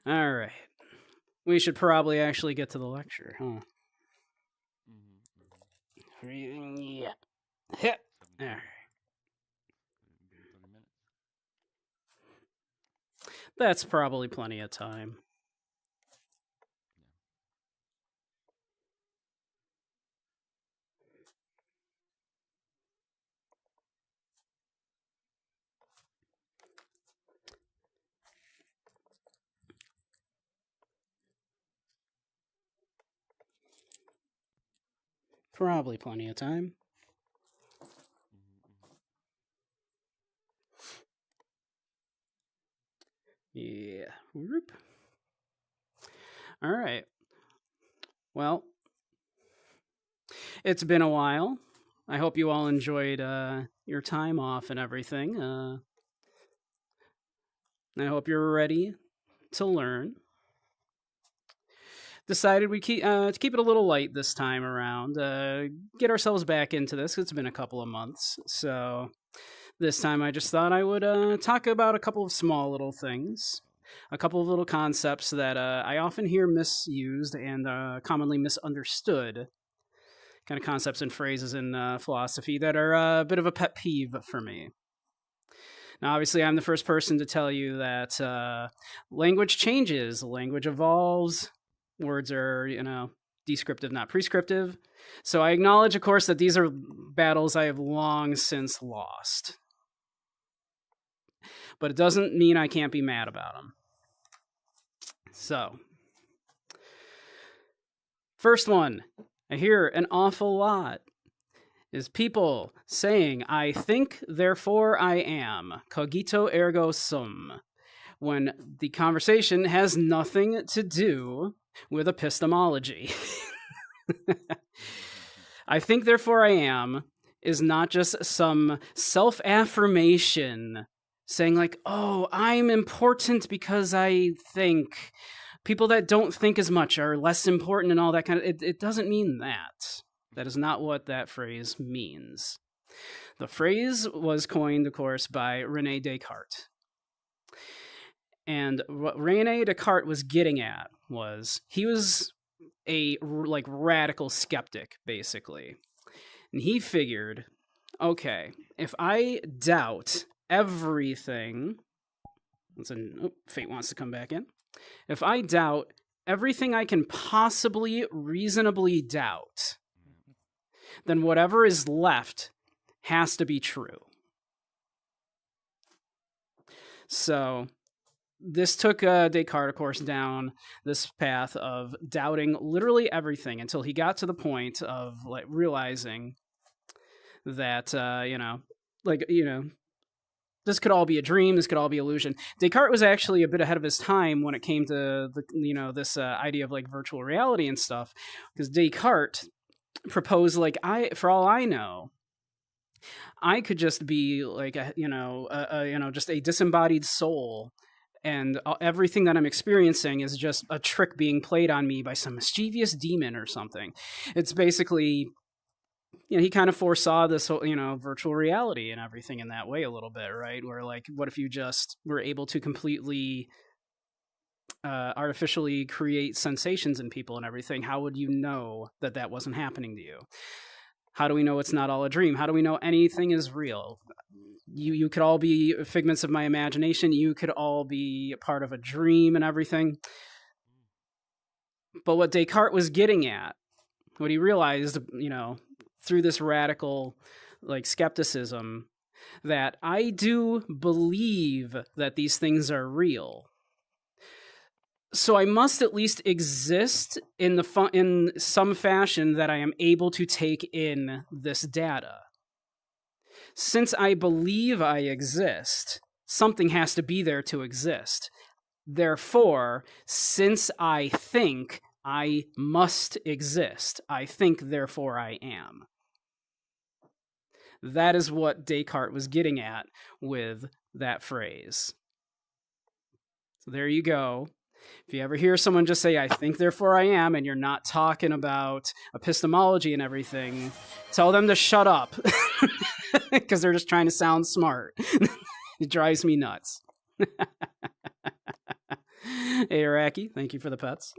All right. We should probably actually get to the lecture, huh? Yeah. Hit. All right. That's probably plenty of time. Probably plenty of time. Yeah. Whoop. All right. Well, it's been a while. I hope you all enjoyed your time off and everything. I hope you're ready to learn. Decided we keep to keep it a little light this time around. Get ourselves back into this. It's been a couple of months, so this time I just thought I would talk about a couple of small little things, a couple of little concepts that I often hear misused and commonly misunderstood. Kind of concepts and phrases in philosophy that are a bit of a pet peeve for me. Now, obviously, I'm the first person to tell you that language changes, language evolves, words are, descriptive, not prescriptive. So I acknowledge, of course, that these are battles I have long since lost. But it doesn't mean I can't be mad about them. So, first one, I hear an awful lot is people saying, I think, therefore I am, cogito ergo sum, when the conversation has nothing to do with epistemology. I think, therefore I am is not just some self-affirmation saying like, oh, I'm important because I think. People that don't think as much are less important and all that kind of... It doesn't mean that. That is not what that phrase means. The phrase was coined, of course, by René Descartes. And what René Descartes was getting at was he was a radical skeptic, basically. And he figured, okay, if I doubt everything... Fate wants to come back in. If I doubt everything I can possibly reasonably doubt, then whatever is left has to be true. So this took Descartes, of course, down this path of doubting literally everything until he got to the point of realizing that, this could all be a dream. This could all be illusion. Descartes was actually a bit ahead of his time when it came to this idea of virtual reality and stuff, because Descartes proposed for all I know, I could just be just a disembodied soul, and everything that I'm experiencing is just a trick being played on me by some mischievous demon or something. It's basically... he kind of foresaw this whole, virtual reality and everything in that way a little bit, right? Where what if you just were able to completely artificially create sensations in people and everything? How would you know that that wasn't happening to you? How do we know it's not all a dream? How do we know anything is real? You could all be figments of my imagination. You could all be part of a dream and everything. But what Descartes was getting at, what he realized, through this radical skepticism, that I do believe that these things are real. So I must at least exist in some fashion that I am able to take in this data. Since I believe I exist, something has to be there to exist. Therefore, since I think, I must exist. I think, therefore I am. That is what Descartes was getting at with that phrase. So there you go. If you ever hear someone just say, I think, therefore I am, and you're not talking about epistemology and everything, tell them to shut up. Because they're just trying to sound smart. It drives me nuts. Hey, Iraqi, thank you for the pets.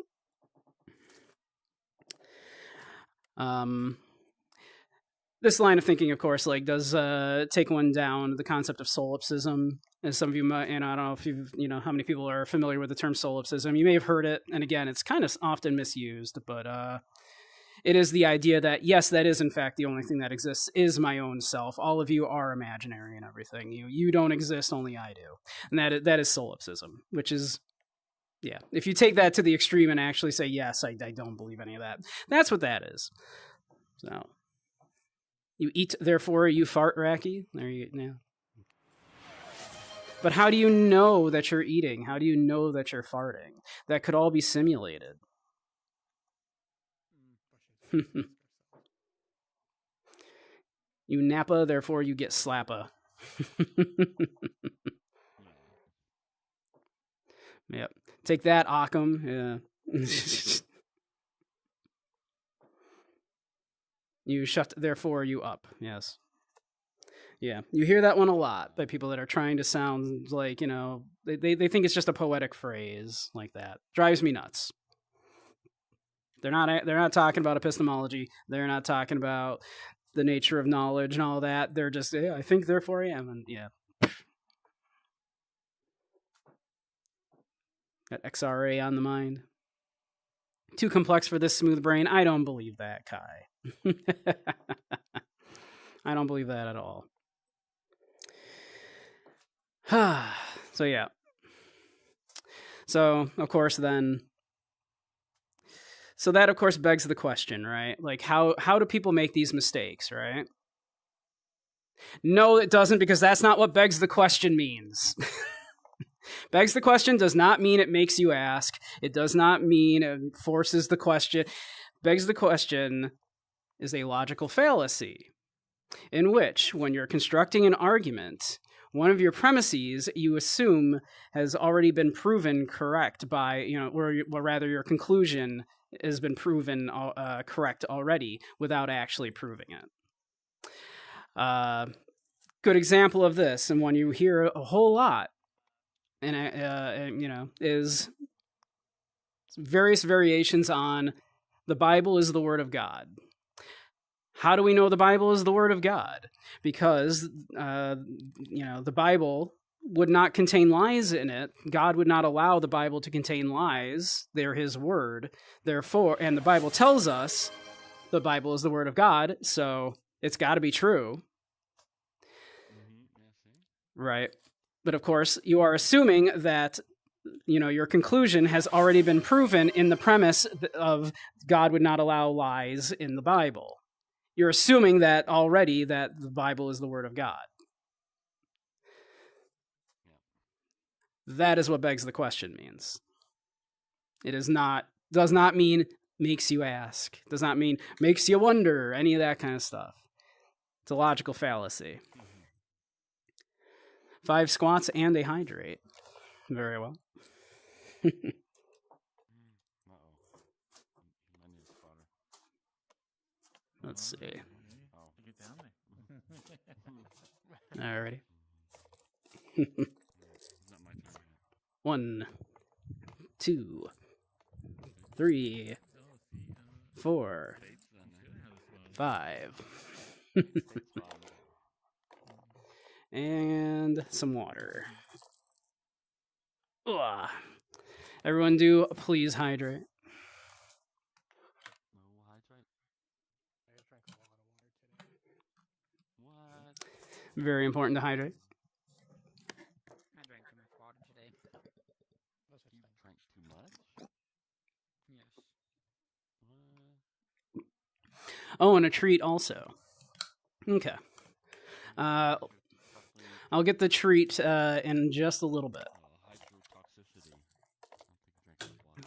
This line of thinking, of course, like does take one down the concept of solipsism. As some of you might, and I don't know if how many people are familiar with the term solipsism. You may have heard it, and again, it's kind of often misused, but it is the idea that yes, that is in fact the only thing that exists is my own self. All of you are imaginary and everything. You don't exist, only I do, and that is solipsism, which is. Yeah, if you take that to the extreme and actually say, yes, I don't believe any of that, that's what that is. So, you eat, therefore you fart, Racky. There you go. But how do you know that you're eating? How do you know that you're farting? That could all be simulated. You nappa, therefore you get slappa. Yep. Take that, Occam. Yeah. You shut, therefore you up. Yes. Yeah. You hear that one a lot by people that are trying to sound like, they think it's just a poetic phrase like that. Drives me nuts. They're not talking about epistemology. They're not talking about the nature of knowledge and all that. They're just, yeah, I think, therefore I am. And yeah. Got XRA on the mind. Too complex for this smooth brain. I don't believe that, Kai. I don't believe that at all. So yeah. So of course then. So that of course begs the question, right? Like how do people make these mistakes, right? No, it doesn't, because that's not what begs the question means. Begs the question does not mean it makes you ask. It does not mean it forces the question. Begs the question is a logical fallacy in which, when you're constructing an argument, one of your premises you assume has already been proven correct by, or rather your conclusion has been proven correct already without actually proving it. Good example of this, and one you hear a whole lot, and is various variations on the Bible is the Word of God. How do we know the Bible is the Word of God? Because the Bible would not contain lies in it. God would not allow the Bible to contain lies. They're His Word. Therefore, and the Bible tells us the Bible is the Word of God, so it's got to be true. Right. But of course, you are assuming that, your conclusion has already been proven in the premise of God would not allow lies in the Bible. You're assuming that already that the Bible is the Word of God. That is what begs the question means. It does not mean makes you ask. Does not mean makes you wonder, any of that kind of stuff. It's a logical fallacy. 5 squats and a hydrate. Very well. Let's see. Alrighty. 1, 2, 3, 4, 5. And some water. Ugh. Everyone do please hydrate. Very important to hydrate. I drank too much water today. You drank too much? Yes. Oh, and a treat also. Okay. I'll get the treat in just a little bit. Hydrotoxicity.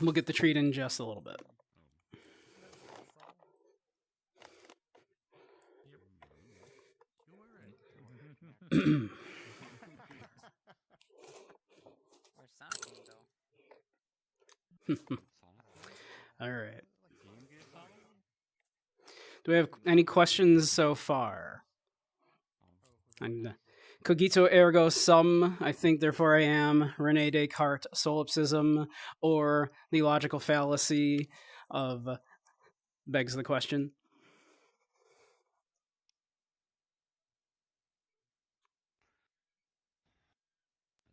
We'll get the treat in just a little bit. Where's Sonic though? All right. Do we have any questions so far? And Cogito ergo sum, I think therefore I am, Rene Descartes solipsism, or the logical fallacy of begs the question.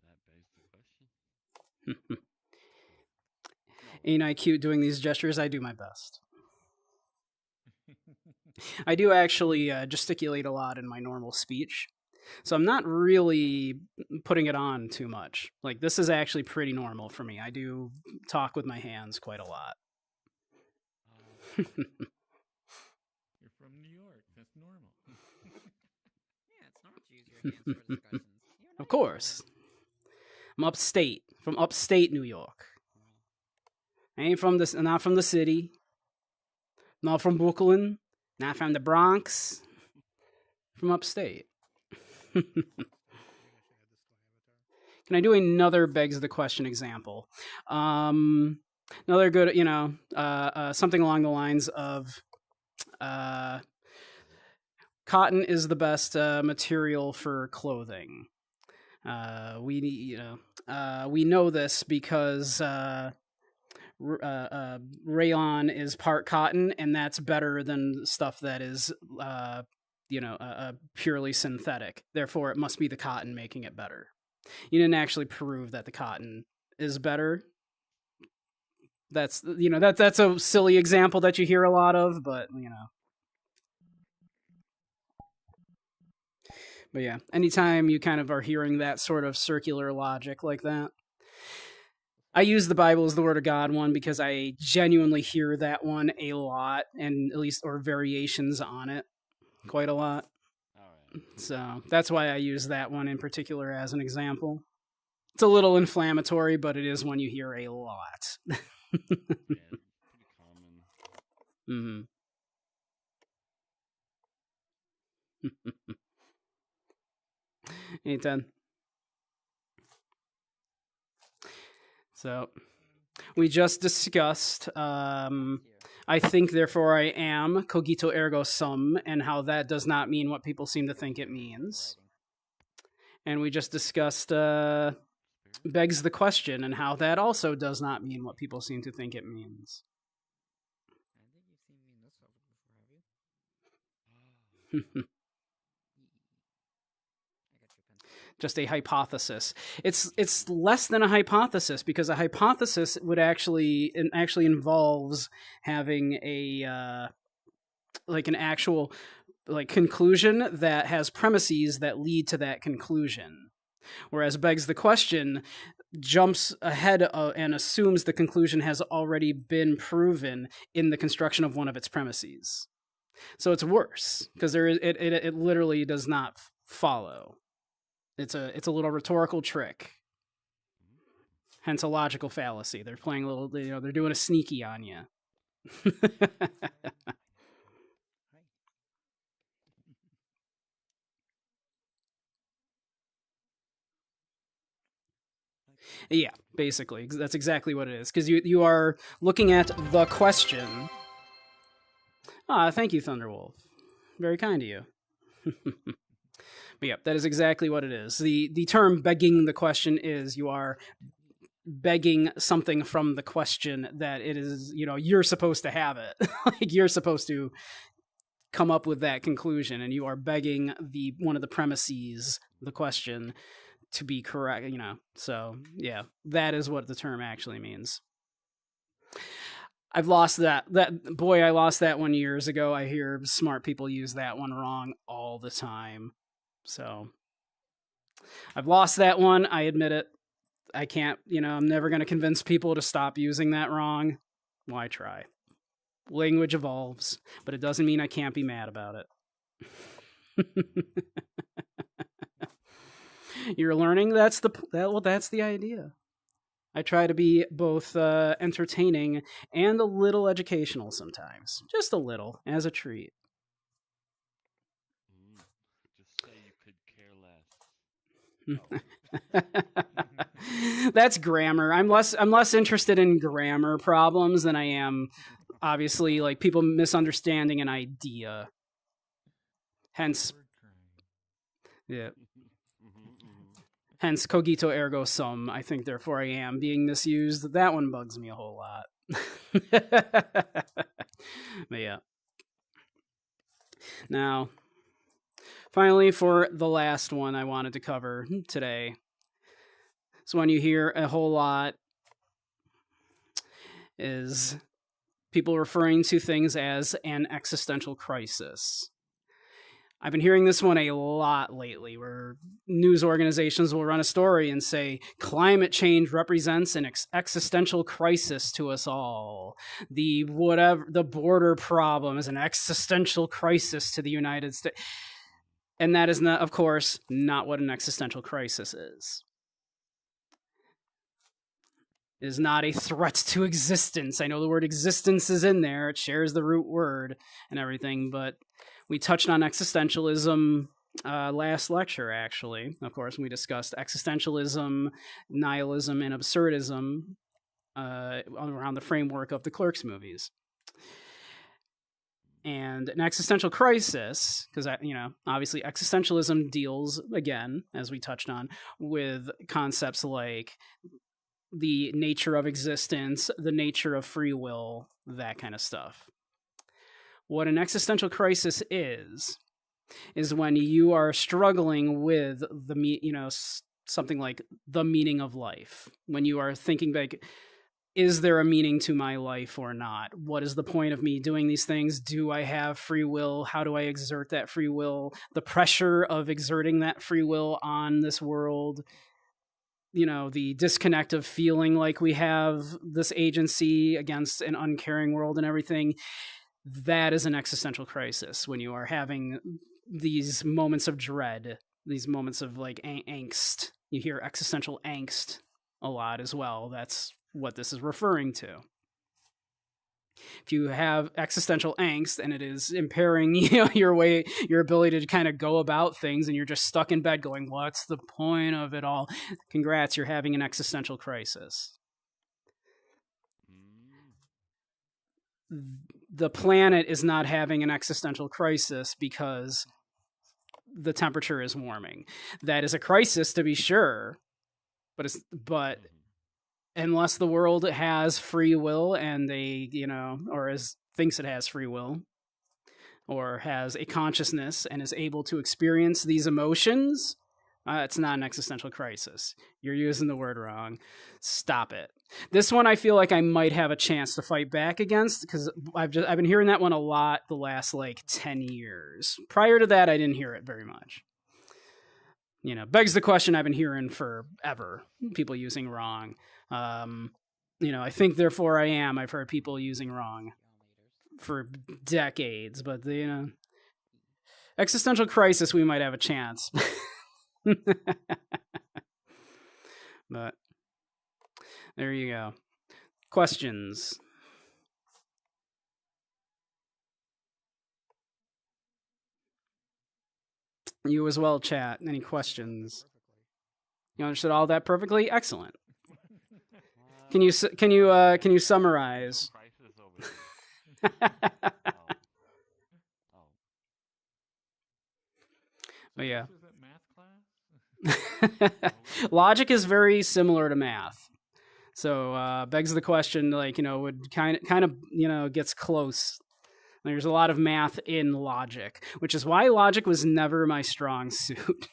That begs the question. Ain't I cute doing these gestures? I do my best. I do actually gesticulate a lot in my normal speech. So I'm not really putting it on too much. Like, this is actually pretty normal for me. I do talk with my hands quite a lot. Oh, You're from New York. That's normal. Yeah, it's normal to use your hands for discussions. You and I Of know course. I'm upstate, from upstate New York. I ain't from this, not from the city, not from Brooklyn, not from the Bronx, from upstate. Can I do another begs the question example? Another good, something along the lines of cotton is the best material for clothing. We know this because rayon is part cotton, and that's better than stuff that is purely synthetic. Therefore, it must be the cotton making it better. You didn't actually prove that the cotton is better. That's that's a silly example that you hear a lot of, but But yeah, anytime you kind of are hearing that sort of circular logic like that, I use the Bible as the Word of God one because I genuinely hear that one a lot, and at least or variations on it quite a lot. all right. So that's why I use that one in particular as an example. It's a little inflammatory, but it is one you hear a lot. Yeah, pretty common. Mm-hmm. Ain't done. So we just discussed I think therefore I am, cogito ergo sum, and how that does not mean what people seem to think it means. And we just discussed begs the question, and how that also does not mean what people seem to think it means. I think you've seen me in this subject before, have you? I got your pencil. Just a hypothesis. It's less than a hypothesis, because a hypothesis would actually involves having a like an actual like conclusion that has premises that lead to that conclusion. Whereas begs the question jumps ahead and assumes the conclusion has already been proven in the construction of one of its premises. So it's worse because it literally does not follow. It's a little rhetorical trick. Hence a logical fallacy. They're playing a little, they're doing a sneaky on you. Yeah, basically. That's exactly what it is. Because you are looking at the question. Thank you, Thunderwolf. Very kind of you. But yeah, that is exactly what it is. The term begging the question is you are begging something from the question that it is, you're supposed to have it. Like, you're supposed to come up with that conclusion, and you are begging one of the premises, the question, to be correct, So, yeah, that is what the term actually means. I've lost that. I lost that one years ago. I hear smart people use that one wrong all the time. So, I've lost that one. I admit it. I can't, I'm never going to convince people to stop using that wrong. Why try? Language evolves, but it doesn't mean I can't be mad about it. You're learning. That's the idea. I try to be both entertaining and a little educational sometimes. Just a little, as a treat. Just say you could care less. That's grammar. I'm less interested in grammar problems than I am, obviously, like people misunderstanding an idea. Hence, yeah. Hence, cogito ergo sum, I think therefore I am, being misused. That one bugs me a whole lot. But yeah. Now, finally, for the last one I wanted to cover today. So when you hear a whole lot is people referring to things as an existential crisis. I've been hearing this one a lot lately, where news organizations will run a story and say climate change represents an existential crisis to us all. The border problem is an existential crisis to the United States. And that is not, of course, not what an existential crisis is. It is not a threat to existence. I know the word existence is in there. It shares the root word and everything, but we touched on existentialism last lecture, actually. Of course, we discussed existentialism, nihilism, and absurdism around the framework of the Clerks movies. And an existential crisis, because, obviously existentialism deals, again, as we touched on, with concepts like the nature of existence, the nature of free will, that kind of stuff. What an existential crisis is when you are struggling with something like the meaning of life. When you are thinking like, is there a meaning to my life or not? What is the point of me doing these things? Do I have free will? How do I exert that free will? The pressure of exerting that free will on this world. The disconnect of feeling like we have this agency against an uncaring world and everything. That is an existential crisis when you are having these moments of dread, these moments of like angst. You hear existential angst a lot as well. That's what this is referring to. If you have existential angst and it is impairing your ability to kind of go about things, and you're just stuck in bed going, what's the point of it all? Congrats, you're having an existential crisis. The planet is not having an existential crisis because the temperature is warming. That is a crisis, to be sure, but unless the world has free will and thinks it has free will, or has a consciousness and is able to experience these emotions, it's not an existential crisis. You're using the word wrong. Stop it. This one I feel like I might have a chance to fight back against, because I've been hearing that one a lot the last 10 years. Prior to that, I didn't hear it very much. Begs the question I've been hearing forever. People using wrong. I think therefore I am. I've heard people using wrong for decades, but existential crisis, we might have a chance. But there you go. Questions? You as well, chat. Any questions? You understood all that perfectly? Excellent. Can you summarize? But yeah. Logic is very similar to math. So begs the question, would kind of gets close. There's a lot of math in logic, which is why logic was never my strong suit.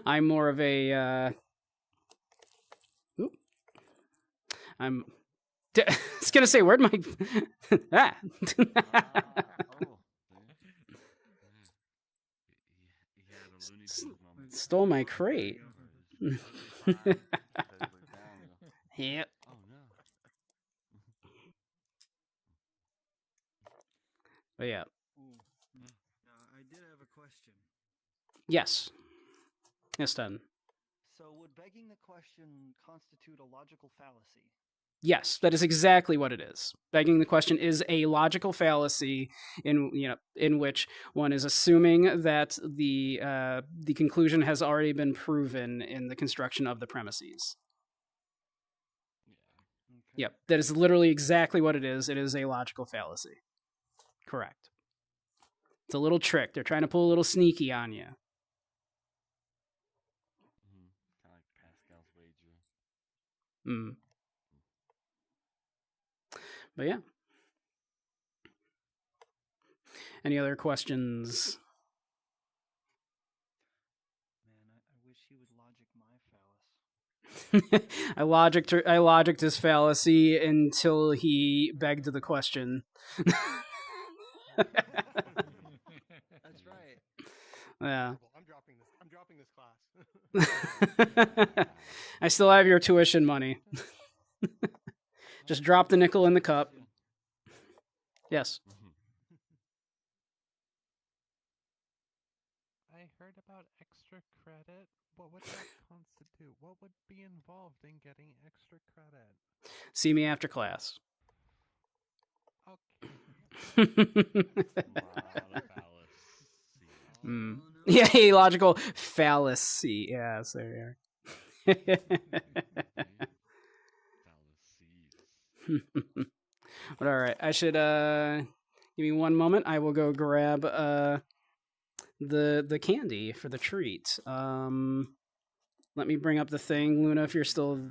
I'm more of a I was gonna say, where'd my stole my crate. Yep. But yeah. I did have a question. Yes. Yes, done. So would begging the question constitute a logical fallacy? Yes, that is exactly what it is. Begging the question is a logical fallacy in which one is assuming that the conclusion has already been proven in the construction of the premises. Okay. Yep, that is literally exactly what it is. It is a logical fallacy. Correct. It's a little trick. They're trying to pull a little sneaky on you. Mm. But yeah. Any other questions? Man, I wish he would logic my phallus. I logicked his fallacy until he begged the question. That's right. Yeah. I'm dropping this class. I still have your tuition money. Just drop the nickel in the cup. Yes. I heard about extra credit. What would that constitute? What would be involved in getting extra credit? See me after class. Mm. Yeah, logical fallacy. Yes, there you are. But all right, I should give me one moment. I will go grab the candy for the treat. Let me bring up the thing, Luna. If you're still,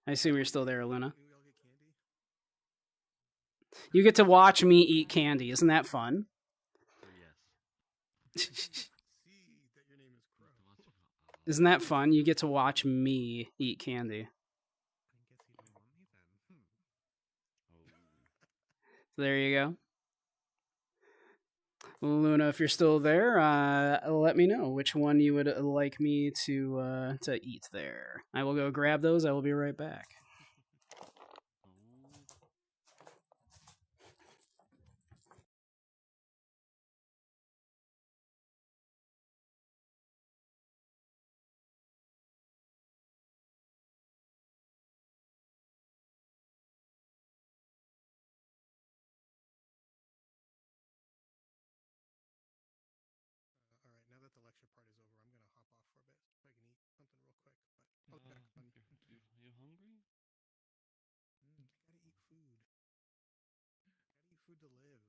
I assume you're still there, Luna. You get to watch me eat candy. Isn't that fun? Isn't that fun? You get to watch me eat candy. So there you go. Luna, if you're still there, let me know which one you would like me to eat there. I will go grab those. I will be right back. All right, now that the lecture part is over, I'm gonna hop off for a bit so I can eat something real quick. But I'll be back on. You hungry? Gotta eat food. Gotta eat food to live.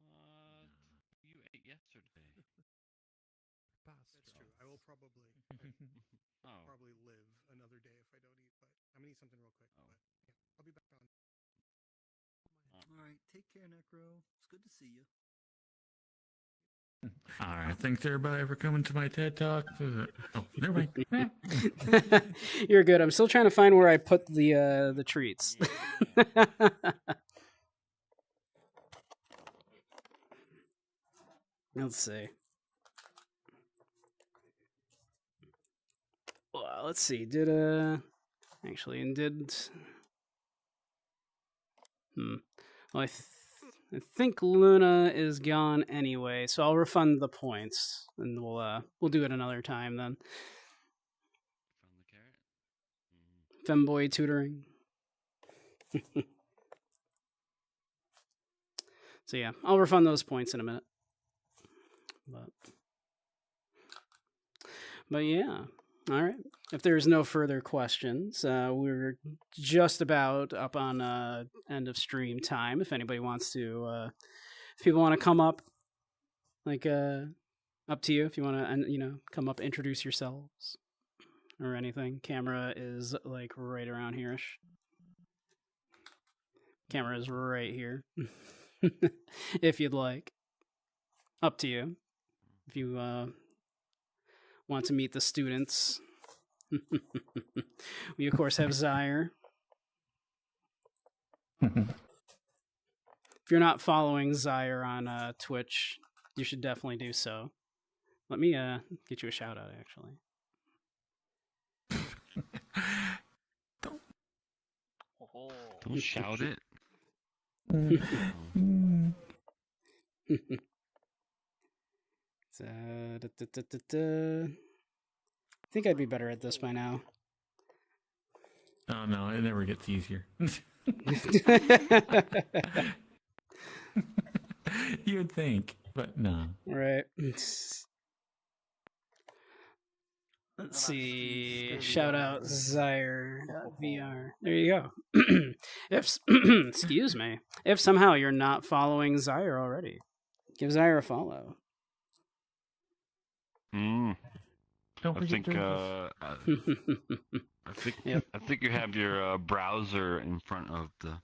What? You ate yesterday. That's true. I will probably probably live another day if I don't eat. But I'm gonna eat something real quick. But yeah, I'll be back on. All right, take care, Necro. It's good to see you. All right, thanks everybody for coming to my TED Talk. Oh, never mind. You're good. I'm still trying to find where I put the treats. Let's see. Well, let's see. Did Well, I think Luna is gone anyway, so I'll refund the points, and we'll do it another time then. Found the carrot? Femboy tutoring. So yeah, I'll refund those points in a minute. But yeah. All right. If there's no further questions, we're just about up on end of stream time. If anybody wants to, if people want to come up, like up to you. If you want to, come up, introduce yourselves or anything. Camera is like right around here-ish. Camera is right here. If you'd like, up to you. If you want to meet the students. We, of course, have Zyre. If you're not following Zyre on Twitch, you should definitely do so. Let me get you a shout out, actually. Don't shout it. I think I'd be better at this by now. Oh no, it never gets easier. You'd think, but no. Right. Let's see. Shout out Zyre.vr. There you go. If excuse me, if somehow you're not following Zyre already, give Zyre a follow. Don't I forget think Sturgis. Yep. I think you have your browser in front of the.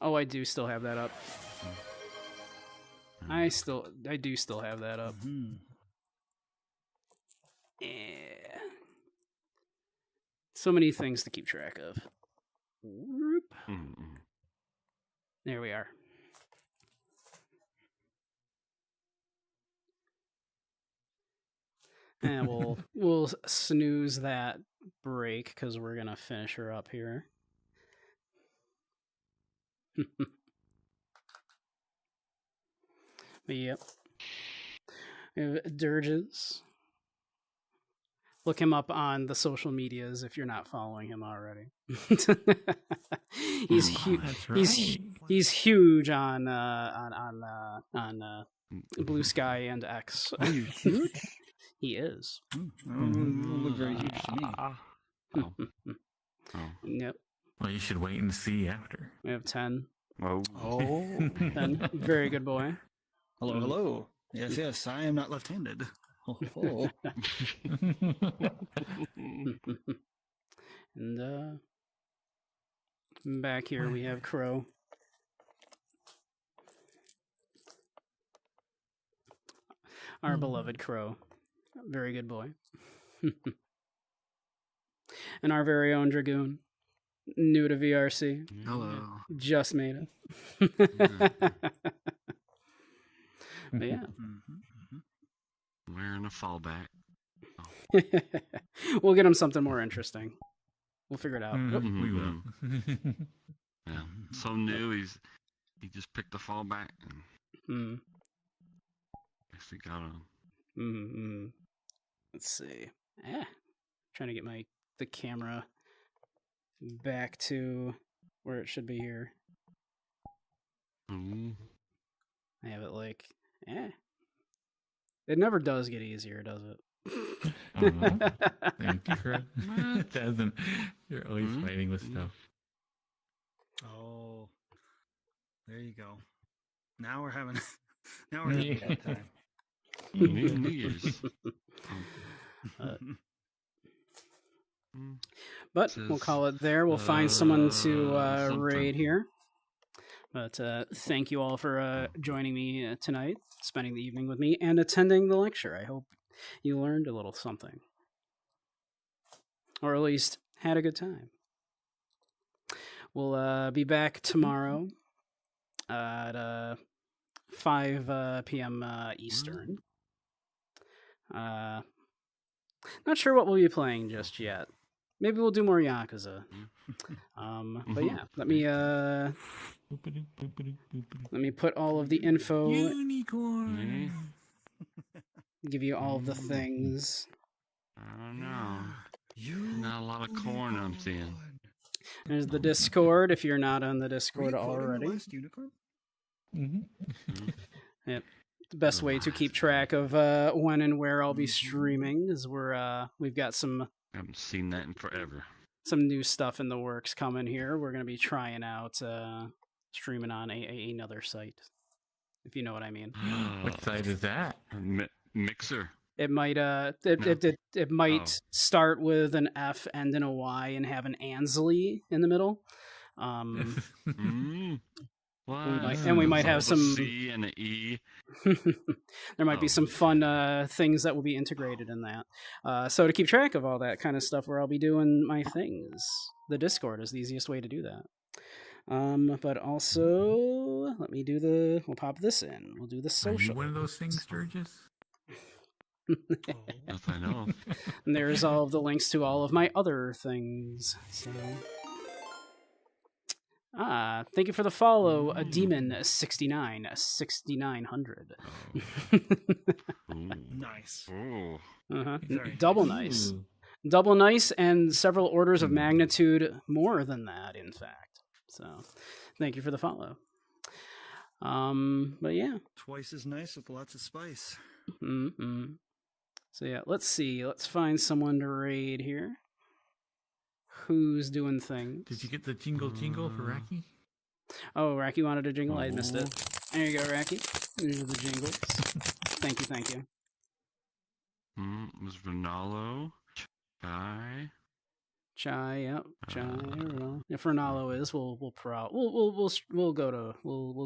Oh, I do still have that up. I do still have that up. Mhm. Yeah. So many things to keep track of. Whoop. Mm-mm. There we are. And we'll snooze that break because we're gonna finish her up here. But yep. We have Dirges. Look him up on the social medias if you're not following him already. he's That's right. he's huge on Blue Sky and X. Are you huge? He is. Don't look very huge to me. Oh. Oh. Yep. Well, you should wait and see after. We have 10. Oh. Oh. 10. Very good boy. Hello, hello. Yes, yes, I am not left-handed. Oh. And back here we have Crow. Our beloved Crow. Very good boy. And our very own Dragoon. New to VRC. Hello. Just made it. But yeah. Wearing a fallback. We'll get him something more interesting. We'll figure it out. Mhm, we will. Yeah. So new. He just picked the fallback and Mm. guess he got him. Mm-hmm. Let's see. Trying to get the camera back to where it should be here. Ooh. I have it like, It never does get easier, does it? Thank you, Fred. It doesn't. You're always fighting with stuff. Oh. There you go. Now we're having a bad time. New Year's. But we'll call it there. We'll find someone to something. raid here. But thank you all for joining me tonight, spending the evening with me, and attending the lecture. I hope you learned a little something. Or at least had a good time. We'll be back tomorrow at 5 p.m. Eastern. Not sure what we'll be playing just yet. Maybe we'll do more Yakuza. But yeah, let me put all of the info. Unicorn. Give you all of the things. I don't know. Not a lot of corn I'm seeing. There's the Discord if you're not on the Discord already. Unicorn? Yep. The best way to keep track of when and where I'll be streaming is we've got some I haven't seen that in forever. some new stuff in the works coming here. We're gonna be trying out streaming on another site, if you know what I mean. What side is that? Mixer. It might it might start with an F, end in a Y, and have an Ansley in the middle. We might have some C and an E. There might be some fun things that will be integrated in that. So to keep track of all that kind of stuff where I'll be doing my things, the Discord is the easiest way to do that. But also, we'll pop this in. We'll do the Are social. you one of those things, Sturgis? Yes, I know. And there's all of the links to all of my other things. So, thank you for the follow, a demon 6900. Nice. Oh. Double nice. Double nice, and several orders of magnitude more than that, in fact. So, thank you for the follow. But yeah. Twice as nice with lots of spice. So yeah, let's see. Let's find someone to raid here. Who's doing things? Did you get the jingle for Raki? Oh, Raki wanted a jingle. I missed it. There you go, Raki. These are the jingles. Thank you. Was Ronaldo? Chai? Chai, yep. Chai. Ronaldo. If Ronaldo is, we'll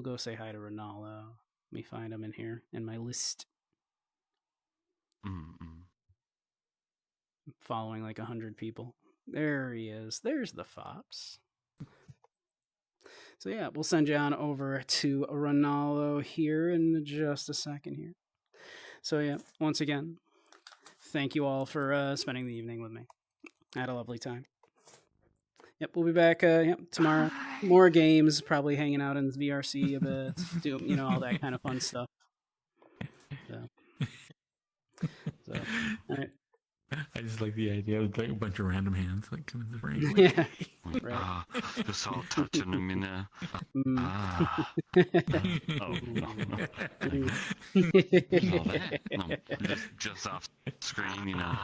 go say hi to Ronaldo. Let me find him in here in my list. Following like 100 people. There he is. There's the Fops. So yeah, we'll send you on over to Ronaldo here in just a second here. So yeah, once again, thank you all for spending the evening with me. I had a lovely time. Yep, we'll be back tomorrow. More games, probably hanging out in VRC a bit, do all that kind of fun stuff. So all right. I just like the idea of like a bunch of random hands like coming to the frame. Yeah. Right. Just all touching them, you know. Oh, no. All that. No, just off screen, you know.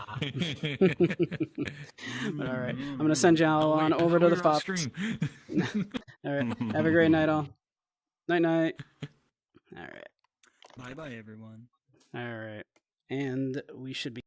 But all right. I'm going to send y'all on over to the Fops. All right. Have a great night, all. Night-night. All right. Bye-bye, everyone. All right. And we should be